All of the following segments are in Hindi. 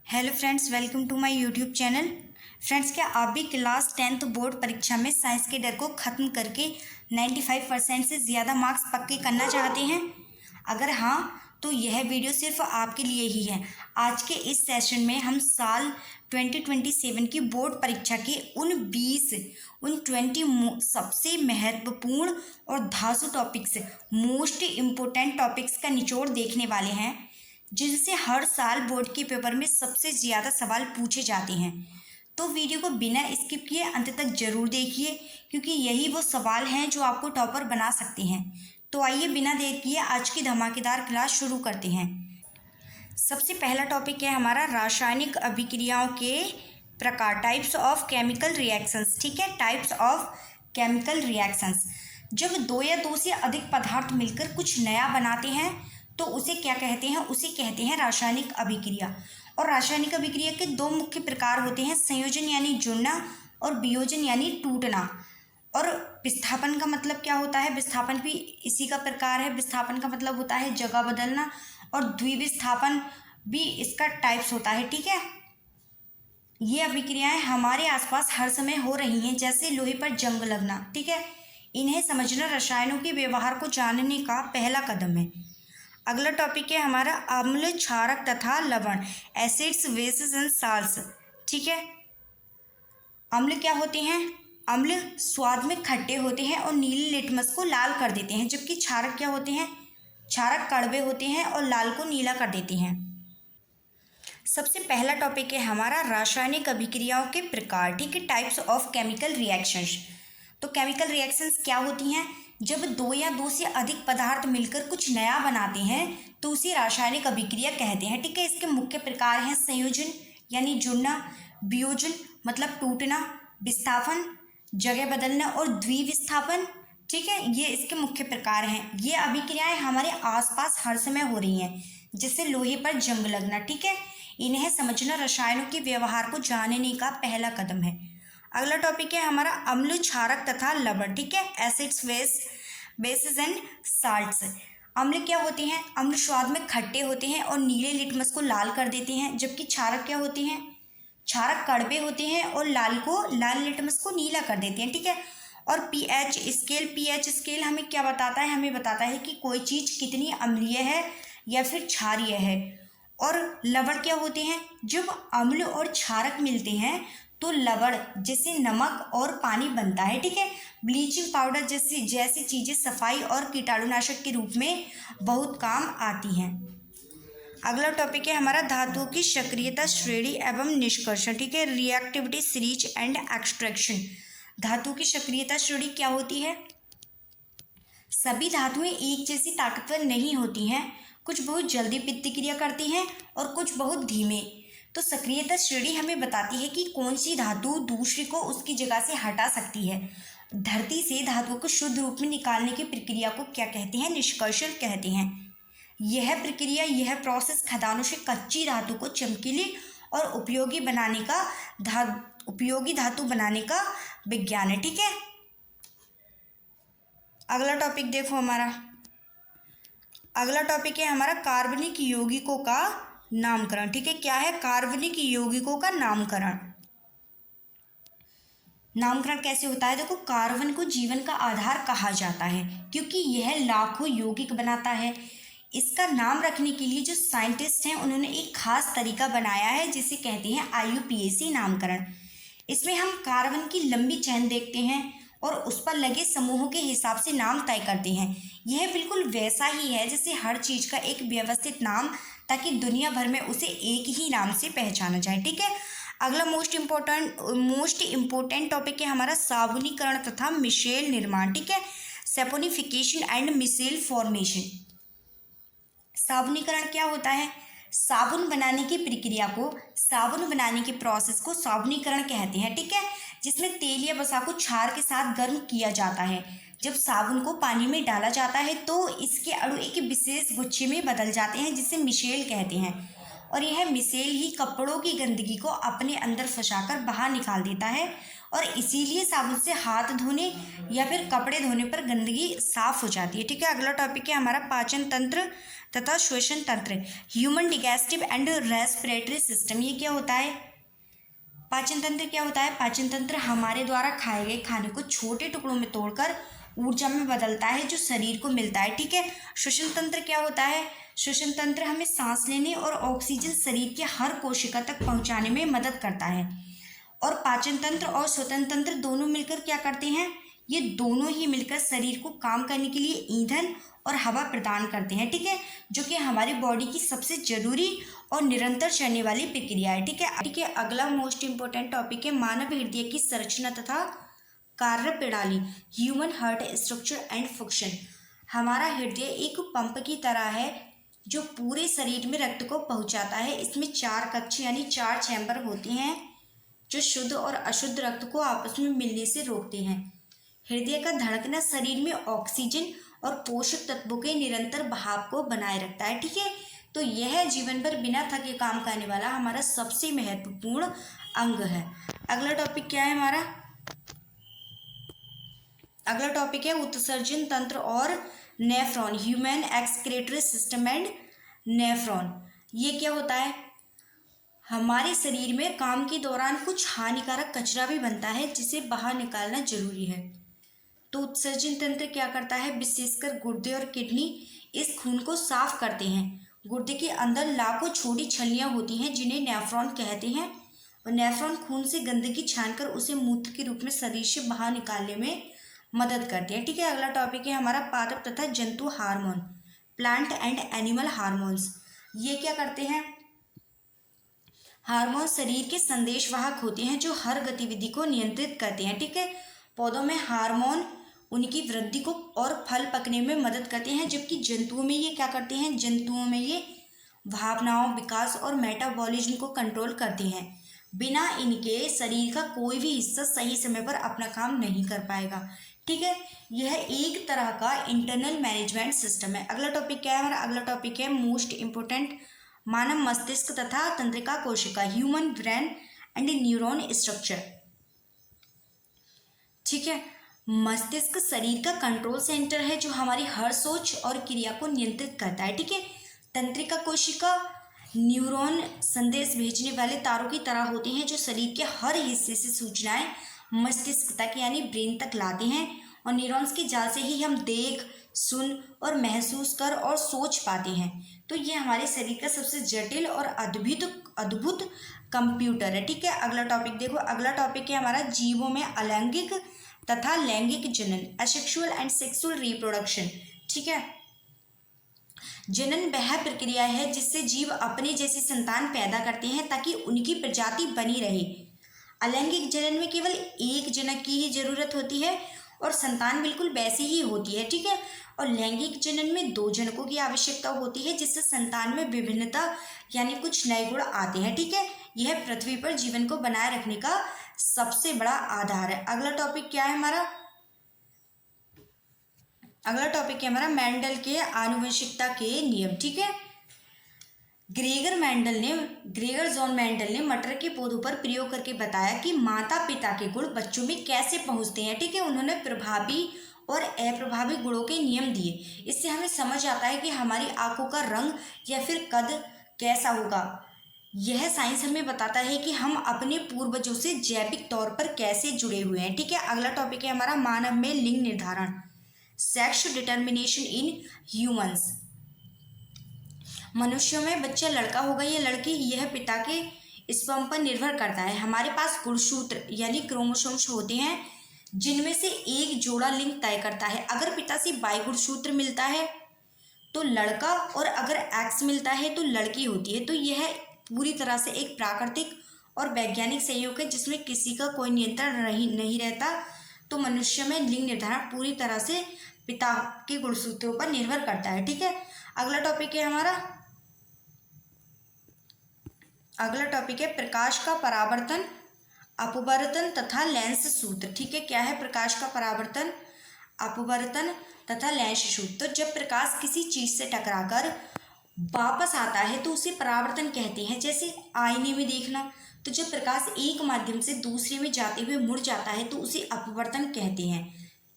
Hello friends, welcome to my YouTube channel. Friends, क्या आप भी क्लास 10th बोर्ड परीक्षा में साइंस के डर को ख़त्म करके 95% से ज़्यादा मार्क्स पक्के करना चाहते हैं? अगर हाँ, तो यह वीडियो सिर्फ आपके लिए ही है। आज के इस सेशन में हम साल 2027 की बोर्ड परीक्षा के उन 20 सबसे महत्वपूर्ण और धांसू टॉपिक्स, मोस्ट इम्पोर्टेंट टॉपिक्स का निचोड़ देखने वाले हैं, जिनसे हर साल बोर्ड के पेपर में सबसे ज़्यादा सवाल पूछे जाते हैं। तो वीडियो को बिना स्किप किए अंत तक जरूर देखिए, क्योंकि यही वो सवाल हैं जो आपको टॉपर बना सकते हैं। तो आइए बिना देर किए आज की धमाकेदार क्लास शुरू करते हैं। सबसे पहला टॉपिक है हमारा रासायनिक अभिक्रियाओं के प्रकार, टाइप्स ऑफ केमिकल रिएक्शंस। ठीक है, टाइप्स ऑफ केमिकल रिएक्शंस। जब दो या दो से अधिक पदार्थ मिलकर कुछ नया बनाते हैं तो उसे क्या कहते हैं? उसे कहते हैं रासायनिक अभिक्रिया। और रासायनिक अभिक्रिया के दो मुख्य प्रकार होते हैं, संयोजन यानी जुड़ना और वियोजन यानी टूटना। और विस्थापन का मतलब क्या होता है? विस्थापन भी इसी का प्रकार है। विस्थापन का मतलब होता है जगह बदलना, और द्विविस्थापन भी इसका टाइप्स होता है। ठीक है, ये अभिक्रियाएं हमारे आसपास हर समय हो रही हैं, जैसे लोहे पर जंग लगना। ठीक है, इन्हें समझना रसायनों के व्यवहार को जानने का पहला कदम है। अगला टॉपिक है हमारा अम्ल, क्षारक तथा लवण, एसिड्स, बेसेस एंड साल्ट्स। ठीक है, अम्ल क्या होते हैं? अम्ल स्वाद में खट्टे होते हैं और नीले लिटमस को लाल कर देते हैं, जबकि क्षारक क्या होते हैं? क्षारक कड़वे होते हैं और लाल को नीला कर देते हैं। सबसे पहला टॉपिक है हमारा रासायनिक अभिक्रियाओं के प्रकार। ठीक है, टाइप्स ऑफ केमिकल रिएक्शंस। तो केमिकल रिएक्शंस क्या होती हैं? जब दो या दो से अधिक पदार्थ मिलकर कुछ नया बनाते हैं तो उसे रासायनिक अभिक्रिया कहते हैं। ठीक है, इसके मुख्य प्रकार हैं संयोजन यानी जुड़ना, वियोजन मतलब टूटना, विस्थापन जगह बदलना और द्विविस्थापन। ठीक है, ये इसके मुख्य प्रकार हैं। ये अभिक्रियाएं हमारे आसपास हर समय हो रही हैं, जैसे लोहे पर जंग लगना। ठीक है, इन्हें समझना रसायनों के व्यवहार को जानने का पहला कदम है। अगला टॉपिक है हमारा अम्ल, क्षारक तथा लवण। ठीक है, एसिड्स, बेसेस एंड साल्ट्स। अम्ल क्या होते हैं? अम्ल स्वाद में खट्टे होते हैं और नीले लिटमस को लाल कर देते हैं, जबकि क्षारक क्या होते हैं? क्षारक कड़वे होते हैं और लाल लिटमस को नीला कर देते हैं। ठीक है, और पीएच स्केल हमें क्या बताता है? हमें बताता है कि कोई चीज़ कितनी अम्लीय है या फिर क्षारीय है। और लवण क्या होते हैं? जब अम्ल और क्षारक मिलते हैं तो लवण जैसे नमक और पानी बनता है। ठीक है, ब्लीचिंग पाउडर जैसी चीज़ें सफाई और कीटाणुनाशक के रूप में बहुत काम आती हैं। अगला टॉपिक है हमारा धातुओं की सक्रियता, श्रेणी एवं निष्कर्षण। ठीक है, रिएक्टिविटी, सीरीज एंड एक्सट्रैक्शन। धातुओं की सक्रियता श्रेणी क्या होती है? सभी धातुएं एक जैसी ताकतवर नहीं होती हैं, कुछ बहुत जल्दी प्रतिक्रिया करती हैं और कुछ बहुत धीमे। तो सक्रियता श्रेणी हमें बताती है कि कौन सी धातु दूसरी को उसकी जगह से हटा सकती है। धरती से धातुओं को शुद्ध रूप में निकालने की प्रक्रिया को क्या कहते हैं? निष्कर्षण कहते हैं। यह प्रक्रिया, यह प्रोसेस खदानों से कच्ची धातु को चमकीली और उपयोगी धातु बनाने का विज्ञान है। ठीक है, अगला टॉपिक देखो हमारा। अगला टॉपिक है हमारा कार्बनिक यौगिकों का नामकरण। ठीक है, क्या है? कार्बनिक यौगिकों का नामकरण। नामकरण कैसे होता है? देखो, कार्बन को जीवन का आधार कहा जाता है क्योंकि यह लाखों यौगिक बनाता है। इसका नाम रखने के लिए जो साइंटिस्ट हैं उन्होंने एक खास तरीका बनाया है, जिसे कहते हैं IUPAC नामकरण। इसमें हम कार्बन की लंबी चेन देखते हैं और उस पर लगे समूहों के हिसाब से नाम तय करते हैं। यह बिल्कुल वैसा ही है जैसे हर चीज़ का एक व्यवस्थित नाम, ताकि दुनिया भर में उसे एक ही नाम से पहचाना जाए। ठीक है, अगला मोस्ट इम्पोर्टेंट टॉपिक है हमारा साबुनीकरण तथा मिशेल निर्माण। ठीक है, सैपोनिफिकेशन एंड मिशेल फॉर्मेशन। साबुनीकरण क्या होता है? साबुन बनाने की प्रक्रिया को, साबुन बनाने के प्रोसेस को साबुनीकरण कहते हैं। ठीक है, जिसमें तेल या वसा को क्षार के साथ गर्म किया जाता है। जब साबुन को पानी में डाला जाता है तो इसके अणु एक विशेष गुच्छे में बदल जाते हैं, जिसे मिशेल कहते हैं। और यह मिशेल ही कपड़ों की गंदगी को अपने अंदर फंसाकर बाहर निकाल देता है, और इसीलिए साबुन से हाथ धोने या फिर कपड़े धोने पर गंदगी साफ हो जाती है। ठीक है, अगला टॉपिक है हमारा पाचन तंत्र, तथा श्वसन तंत्र, ह्यूमन डिgestive एंड रेस्पिरेटरी सिस्टम। ये क्या होता है? पाचन तंत्र क्या होता है? पाचन तंत्र हमारे द्वारा खाए गए खाने को छोटे टुकड़ों में तोड़कर ऊर्जा में बदलता है जो शरीर को मिलता है, ठीक है। श्वसन तंत्र क्या होता है? श्वसन तंत्र हमें सांस लेने और ऑक्सीजन शरीर के हर कोशिका तक पहुंचाने में मदद करता है। और पाचन तंत्र और श्वसन तंत्र दोनों मिलकर क्या करते हैं? ये दोनों ही मिलकर शरीर को काम करने के लिए ईंधन और हवा प्रदान करते हैं, ठीक है, जो कि हमारी बॉडी की सबसे जरूरी और निरंतर चलने वाली प्रक्रिया है, ठीक है। ठीक है, अगला मोस्ट इंपॉर्टेंट टॉपिक है मानव हृदय की संरचना तथा कार्य प्रणाली, human heart structure and function. हमारा हृदय एक पंप की तरह है जो पूरे शरीर में रक्त को पहुंचाता है। इसमें 4 कक्ष यानी 4 चैम्बर होते हैं जो शुद्ध और अशुद्ध रक्त को आपस में मिलने से रोकते हैं। हृदय का धड़कना शरीर में ऑक्सीजन और पोषक तत्वों के निरंतर बहाव को बनाए रखता है, ठीक है। तो यह जीवन भर बिना थके काम करने वाला हमारा सबसे महत्वपूर्ण अंग है। अगला टॉपिक क्या है हमारा? अगला टॉपिक है उत्सर्जन तंत्र और nephron, human excretory system and nephron. ये क्या होता है? हमारे शरीर में काम के दौरान कुछ हानिकारक कचरा भी बनता है जिसे बाहर निकालना जरूरी है। तो उत्सर्जन तंत्र क्या करता है? विशेषकर गुर्दे और किडनी इस खून को साफ करते हैं। गुर्दे के अंदर लाखों छोटी छल्लियाँ होती हैं जिन्हें नेफ्रॉन कहते हैं, और नेफ्रॉन खून से गंदगी छानकर उसे मूत्र के रूप में शरीर से बाहर निकालने में मदद करते हैं, ठीक है। अगला टॉपिक है हमारा पादप तथा जंतु hormone, plant and animal hormones. ये क्या करते हैं? हार्मोन शरीर के संदेशवाहक होते हैं जो हर गतिविधि को नियंत्रित करते हैं, ठीक है। पौधों में हार्मोन उनकी वृद्धि को और फल पकने में मदद करते हैं, जबकि जंतुओं में ये क्या करते हैं? जंतुओं में ये भावनाओं, विकास और मेटाबॉलिज्म को कंट्रोल करते हैं। बिना इनके शरीर का कोई भी हिस्सा सही समय पर अपना काम नहीं कर पाएगा, ठीक है। यह एक तरह का इंटरनल मैनेजमेंट सिस्टम है। अगला टॉपिक क्या है हमारा? अगला टॉपिक है मोस्ट इंपोर्टेंट मानव मस्तिष्क तथा तंत्रिका कोशिका, human brain and neuron structure, ठीक है। मस्तिष्क शरीर का कंट्रोल सेंटर है जो हमारी हर सोच और क्रिया को नियंत्रित करता है, ठीक है। तंत्रिका कोशिका न्यूरॉन संदेश भेजने वाले तारों की तरह होते हैं जो शरीर के हर हिस्से से सूचनाएं मस्तिष्क तक यानी ब्रेन तक लाते हैं, और न्यूरॉन्स के जाल से ही हम देख, सुन और महसूस कर और सोच पाते हैं। तो ये हमारे शरीर का सबसे जटिल और अद्भुत कंप्यूटर है, ठीक है। अगला टॉपिक देखो, अगला टॉपिक है हमारा जीवों में अलैंगिक तथा लैंगिक जनन, असेक्सुअल एंड सेक्सुअल रिप्रोडक्शन, ठीक है। जनन वह प्रक्रिया है जिससे जीव अपने जैसी संतान पैदा करते हैं ताकि उनकी प्रजाति बनी रहे। अलैंगिक जनन में केवल एक जनक की ही जरूरत होती है और संतान बिल्कुल वैसी ही होती है, ठीक है। और लैंगिक जनन में 2 जनकों की आवश्यकता होती है जिससे संतान में विभिन्नता यानी कुछ नए गुण आते हैं, ठीक है। यह पृथ्वी पर जीवन को बनाए रखने का सबसे बड़ा आधार है। अगला टॉपिक क्या है हमारा? अगला टॉपिक है हमारा मेंडल के आनुवंशिकता के नियम, ठीक है। ग्रेगर जॉन मेंडल ने मटर के पौधों पर प्रयोग करके बताया कि माता पिता के गुण बच्चों में कैसे पहुंचते हैं, ठीक है। उन्होंने प्रभावी और अप्रभावी गुणों के नियम दिए। इससे हमें समझ आता है कि हमारी आंखों का रंग या फिर कद कैसा होगा। यह साइंस हमें बताता है कि हम अपने पूर्वजों से जैविक तौर पर कैसे जुड़े हुए हैं, ठीक है। अगला टॉपिक है हमारा मानव में लिंग निर्धारण, सेक्स डिटर्मिनेशन इन ह्यूमंस। मनुष्यों में बच्चा लड़का होगा या लड़की, यह पिता के स्पर्म पर निर्भर करता है। हमारे पास गुणसूत्र यानी क्रोमोसोम्स होते हैं जिनमें से एक जोड़ा लिंग तय करता है। अगर पिता से Y गुणसूत्र मिलता है तो लड़का, और अगर X मिलता है तो लड़की होती है। तो यह पूरी तरह से एक प्राकृतिक और वैज्ञानिक संयोग है जिसमें किसी का कोई नियंत्रण नहीं रहता। तो मनुष्य में लिंग निर्धारण पूरी तरह से पिता के गुणसूत्रों पर निर्भर करता है, ठीक है। अगला टॉपिक है हमारा, अगला टॉपिक है प्रकाश का परावर्तन, अपवर्तन तथा लेंस सूत्र, ठीक है। क्या है प्रकाश का परावर्तन, अपवर्तन तथा लेंस सूत्र? तो जब प्रकाश किसी चीज से टकराकर वापस आता है तो उसे परावर्तन कहते हैं। जैसे आईने में देखना, तो जब प्रकाश एक माध्यम से दूसरे में जाते हुए मुड़ जाता है तो उसे अपवर्तन कहते हैं।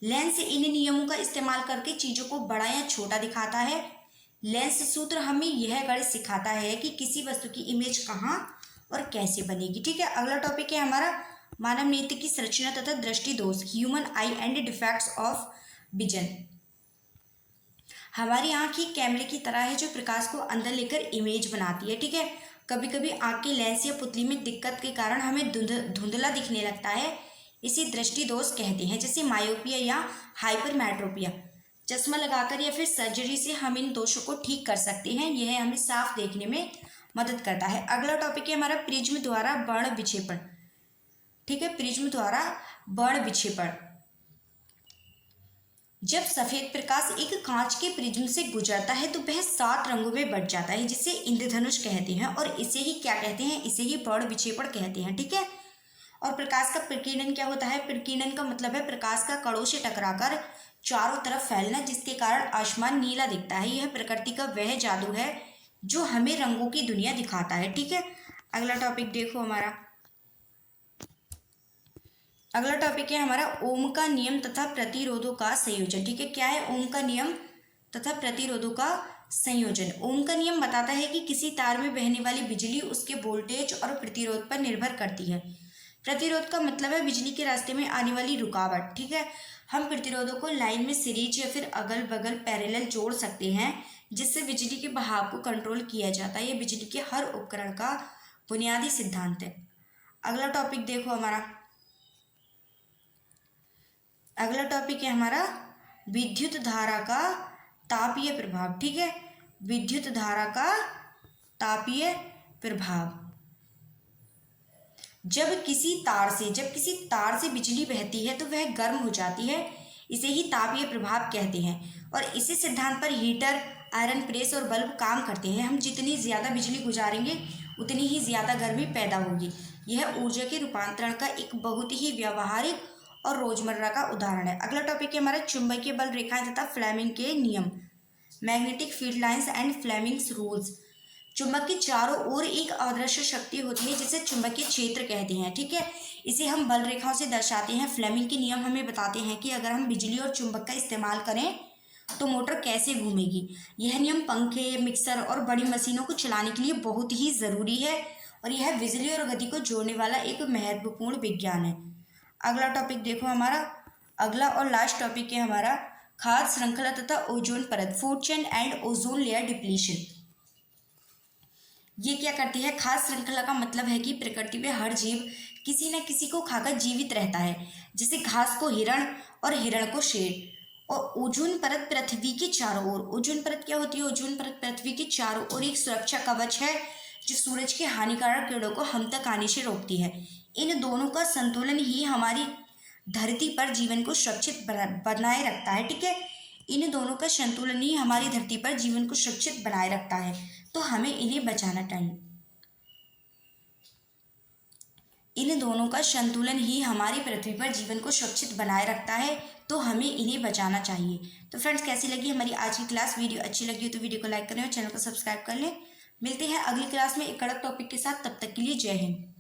लेंस इन नियमों का इस्तेमाल करके चीजों को बड़ा या छोटा दिखाता है। लेंस सूत्र हमें यह गणित सिखाता है कि किसी वस्तु की इमेज कहाँ और कैसे बनेगी। ठीक है, अगला टॉपिक है हमारा मानव नेत्र की संरचना तथा दृष्टि दोष, human I and defects of vision. हमारी आँख ही कैमरे की तरह है जो प्रकाश को अंदर लेकर इमेज बनाती है। ठीक है, कभी कभी आँख के लेंस या पुतली में दिक्कत के कारण हमें धुंधला दिखने लगता है, इसे दृष्टि दोष कहते हैं। जैसे मायोपिया या हाइपरमेट्रोपिया, चश्मा लगाकर या फिर सर्जरी से हम इन दोषों को ठीक कर सकते हैं। यह हमें साफ देखने में मदद करता है। अगला टॉपिक है हमारा प्रिज्म द्वारा वर्ण विक्षेपण। ठीक है, प्रिज्म द्वारा वर्ण विक्षेपण। जब सफेद प्रकाश एक कांच के प्रिज्म से गुजरता है तो वह 7 रंगों में बट जाता है, जिसे इंद्रधनुष कहते हैं, और इसे ही क्या कहते हैं, इसे ही वर्ण विक्षेपण कहते हैं। ठीक है, और प्रकाश का प्रकीर्णन क्या होता है, प्रकीर्णन का मतलब है प्रकाश का कणों से टकराकर चारों तरफ फैलना, जिसके कारण आसमान नीला दिखता है। यह प्रकृति का वह जादू है जो हमें रंगों की दुनिया दिखाता है। ठीक है, अगला टॉपिक देखो हमारा, अगला टॉपिक है हमारा ओम का नियम तथा प्रतिरोधों का संयोजन। ठीक है, क्या है ओम का नियम तथा प्रतिरोधों का संयोजन। ओम का नियम बताता है कि किसी तार में बहने वाली बिजली उसके वोल्टेज और प्रतिरोध पर निर्भर करती है। प्रतिरोध का मतलब है बिजली के रास्ते में आने वाली रुकावट। ठीक है, हम प्रतिरोधों को लाइन में सीरीज या फिर अगल बगल पैरेलल जोड़ सकते हैं, जिससे बिजली के बहाव को कंट्रोल किया जाता है। यह बिजली के हर उपकरण का बुनियादी सिद्धांत है। अगला टॉपिक देखो हमारा, अगला टॉपिक है हमारा विद्युत धारा का तापीय प्रभाव। ठीक है, विद्युत धारा का तापीय प्रभाव। जब किसी तार से बिजली बहती है तो वह गर्म हो जाती है, इसे ही तापीय प्रभाव कहते हैं। और इसी सिद्धांत पर हीटर, आयरन प्रेस और बल्ब काम करते हैं। हम जितनी ज़्यादा बिजली गुजारेंगे उतनी ही ज़्यादा गर्मी पैदा होगी। यह ऊर्जा के रूपांतरण का एक बहुत ही व्यावहारिक और रोजमर्रा का उदाहरण है। अगला टॉपिक है हमारा चुंबकीय बल रेखाएं तथा फ्लेमिंग के नियम, magnetic field lines and Fleming's rules. चुंबक के चारों ओर एक अदृश्य शक्ति होती है जिसे चुंबकीय क्षेत्र कहते हैं। ठीक है, इसे हम बल रेखाओं से दर्शाते हैं। फ्लेमिंग के नियम हमें बताते हैं कि अगर हम बिजली और चुंबक का इस्तेमाल करें तो मोटर कैसे घूमेगी। यह नियम पंखे, मिक्सर और बड़ी मशीनों को चलाने के लिए बहुत ही ज़रूरी है, और यह बिजली और गति को जोड़ने वाला एक महत्वपूर्ण विज्ञान है। अगला टॉपिक देखो हमारा, अगला और लास्ट टॉपिक है हमारा खाद्य श्रृंखला तथा ओजोन परत, food chain and ozone layer depletion. ये क्या करती है, खाद्य श्रृंखला का मतलब है कि प्रकृति में हर जीव किसी न किसी को खाकर जीवित रहता है, जैसे घास को हिरण और हिरण को शेर। और ओजोन परत पृथ्वी के चारों ओर, ओजोन परत क्या होती है, ओजोन परत पृथ्वी के चारों ओर एक सुरक्षा कवच है जो सूरज के हानिकारक किरणों को हम तक आने से रोकती है। इन दोनों का संतुलन ही हमारी धरती पर जीवन को सुरक्षित बनाए रखता है। ठीक है, इन दोनों का संतुलन ही हमारी धरती पर जीवन को सुरक्षित बनाए रखता है, तो हमें इन्हें बचाना चाहिए। इन दोनों का संतुलन ही हमारी पृथ्वी पर जीवन को सुरक्षित बनाए रखता है, तो हमें इन्हें बचाना चाहिए। तो फ्रेंड्स, कैसी लगी हमारी आज की क्लास? वीडियो अच्छी लगी हो तो वीडियो को लाइक करें और चैनल को सब्सक्राइब कर लें। मिलते हैं अगली क्लास में एक कड़क टॉपिक के साथ, तब तक के लिए जय हिंद।